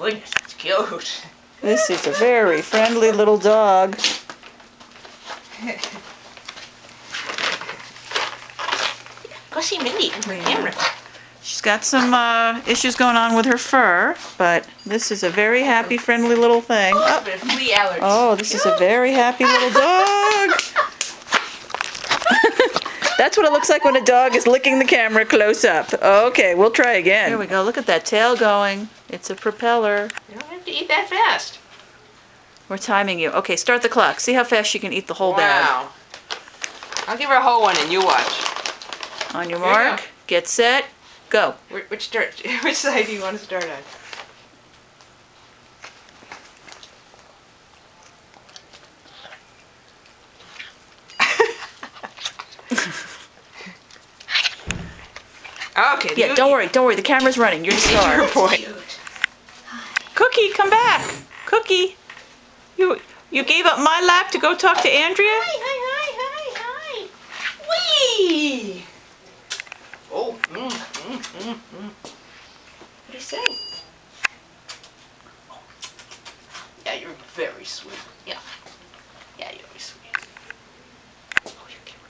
goodness, that's cute. This is a very friendly little dog. Go see Mindy on her camera. She's got some issues going on with her fur, but this is a very happy, friendly little thing. Oh, but flea allergies. Oh, this is a very happy little dog. That's what it looks like when a dog is licking the camera close up. Okay, we'll try again. Here we go. Look at that tail going. It's a propeller. You don't have to eat that fast. We're timing you. Okay, start the clock. See how fast she can eat the whole bag. Wow. I'll give her a whole one and you watch. On your Here we mark, go. get set, go. Which side do you want to start on? Okay. Yeah, don't worry. The camera's running. You're the star. Your boy. Cookie, come back. Cookie, you gave up my lap to go talk to Andrea? Hi. Whee! Oh. What do you say? Yeah, you're very sweet. Yeah, you're very sweet. Oh, you're cute.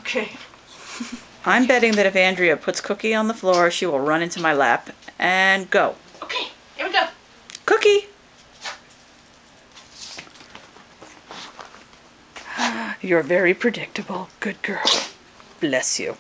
Okay. I'm betting that if Andrea puts Cookie on the floor, she will run into my lap. And go. Okay, here we go. Cookie! You're very predictable. Good girl. Bless you.